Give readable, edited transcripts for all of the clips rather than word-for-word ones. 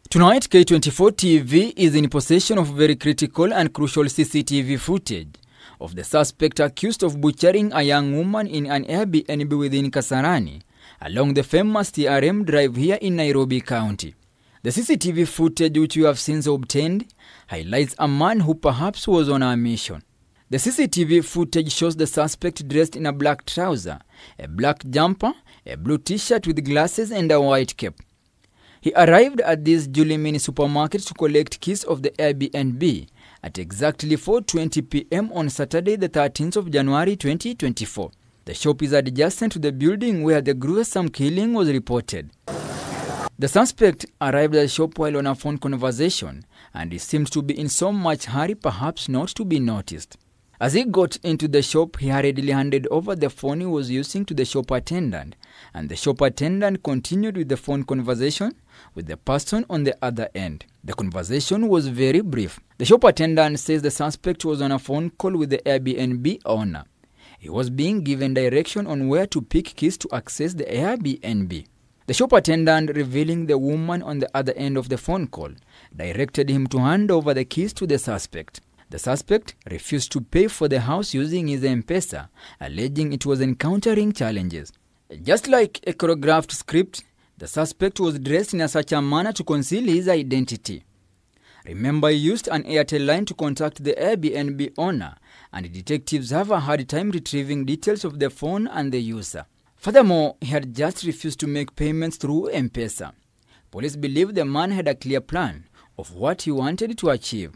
Tonight, K24 TV is in possession of very critical and crucial CCTV footage of the suspect accused of butchering a young woman in an Airbnb within Kasarani, along the famous TRM drive here in Nairobi County. The CCTV footage which we have since obtained highlights a man who perhaps was on a mission. The CCTV footage shows the suspect dressed in a black trouser, a black jumper, a blue t-shirt with glasses and a white cap. He arrived at this Julie Mini supermarket to collect keys of the Airbnb at exactly 4:20 p.m. on Saturday the 13th of January 2024. The shop is adjacent to the building where the gruesome killing was reported. The suspect arrived at the shop while on a phone conversation, and he seemed to be in so much hurry perhaps not to be noticed. As he got into the shop, he hurriedly handed over the phone he was using to the shop attendant, and the shop attendant continued with the phone conversation with the person on the other end. The conversation was very brief. The shop attendant says the suspect was on a phone call with the Airbnb owner. He was being given direction on where to pick keys to access the Airbnb. The shop attendant, revealing the woman on the other end of the phone call, directed him to hand over the keys to the suspect. The suspect refused to pay for the house using his M-Pesa, alleging it was encountering challenges. Just like a choreographed script, the suspect was dressed in such a manner to conceal his identity. Remember, he used an Airtel line to contact the Airbnb owner, and detectives have a hard time retrieving details of the phone and the user. Furthermore, he had just refused to make payments through M-Pesa. Police believe the man had a clear plan of what he wanted to achieve.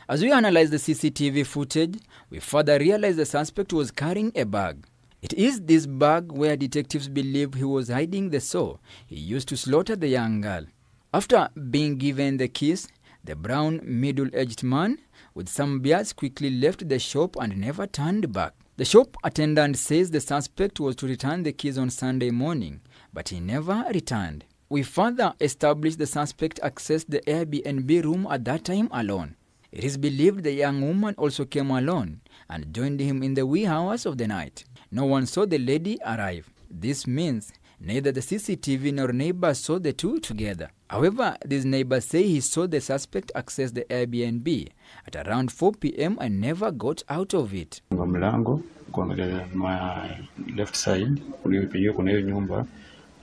As we analyze the CCTV footage, we further realize the suspect was carrying a bag. It is this bag where detectives believe he was hiding the saw he used to slaughter the young girl. After being given the keys, the brown, middle-aged man with some beards quickly left the shop and never turned back. The shop attendant says the suspect was to return the keys on Sunday morning, but he never returned. We further established the suspect accessed the Airbnb room at that time alone. It is believed the young woman also came alone and joined him in the wee hours of the night. No one saw the lady arrive. This means neither the CCTV nor neighbors saw the two together. However, these neighbors say he saw the suspect access the Airbnb at around 4 p.m. and never got out of it. Mlango kuangalia my left side kulipigia kuna hiyo nyumba,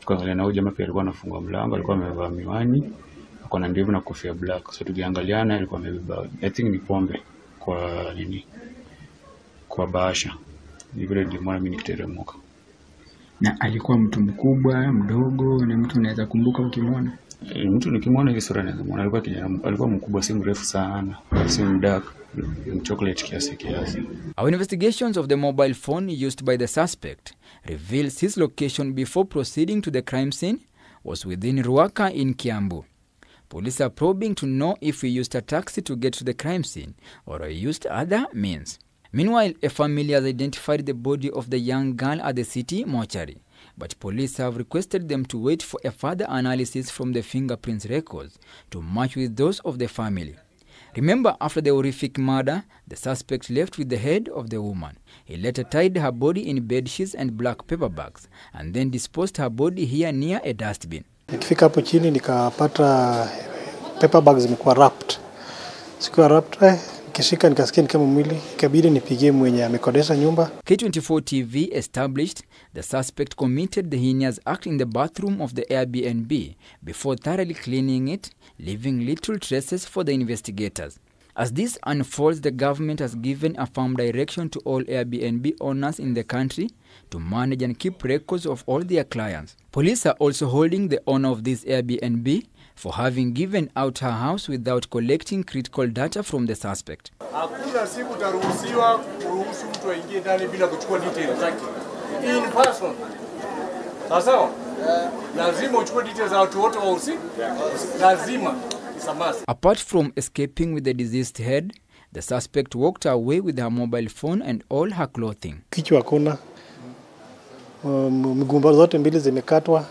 tukaangalia na huyo jamaa pia alikuwa anafungua mlango, alikuwa amevaa miwani, akona ndevu na kofia black. So tukiangaliana alikuwa amebeba I think ni pombe kwa nini, kwa bahasha. Ni vile nilimwona mimi nikiteremuka. Na alikuwa mtu mkubwa, mdogo, ni mtu unaweza kumbuka ukimwona? Mtu nikimwona hivi sura naweza muona alikuwa kijana, alikuwa mkubwa, si mrefu sana, si mdark, chocolate kiasi. Our investigations of the mobile phone used by the suspect reveals his location before proceeding to the crime scene was within Ruaka in Kiambu. Police are probing to know if he used a taxi to get to the crime scene or he used other means. Meanwhile, a family has identified the body of the young girl at the city mortuary, but police have requested them to wait for a further analysis from the fingerprints records to match with those of the family. Remember, after the horrific murder, the suspect left with the head of the woman. He later tied her body in bedsheets and black paper bags and then disposed her body here near a dustbin. Nikifika hapo chini nikapata paper bags zimekuwa wrapped. Sikuwa wrapped, nikishika nikasikia ni kama mwili, ikabidi nipigie mwenye amekodesha nyumba. K24 TV established the suspect committed the heinous act in the bathroom of the Airbnb before thoroughly cleaning it, leaving little traces for the investigators. As this unfolds, the government has given a firm direction to all Airbnb owners in the country to manage and keep records of all their clients. Police are also holding the owner of this Airbnb for having given out her house without collecting critical data from the suspect. Hakuna siku taruhusiwa kuruhusu mtu aingie ndani bila kuchukua details zake in person. Sasa lazima uchukue details za watu wote wahusika. Lazima. Apart from escaping with the deceased head, the suspect walked away with her mobile phone and all her clothing. Kichwa hakuna, miguu zote mbili zimekatwa,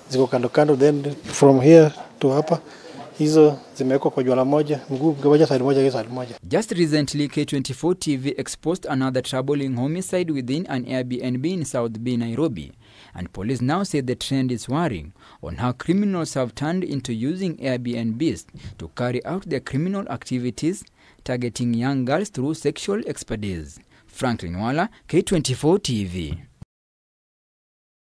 ziko kando kando, then from here to hapa hizo zimewekwa kwa jwala moja, mguu moja side moja, side moja. Just recently, K24 TV exposed another troubling homicide within an Airbnb in South B, Nairobi, and police now say the trend is worrying on how criminals have turned into using Airbnbs to carry out their criminal activities, targeting young girls through sexual expertise. Franklin Wala, K24 TV.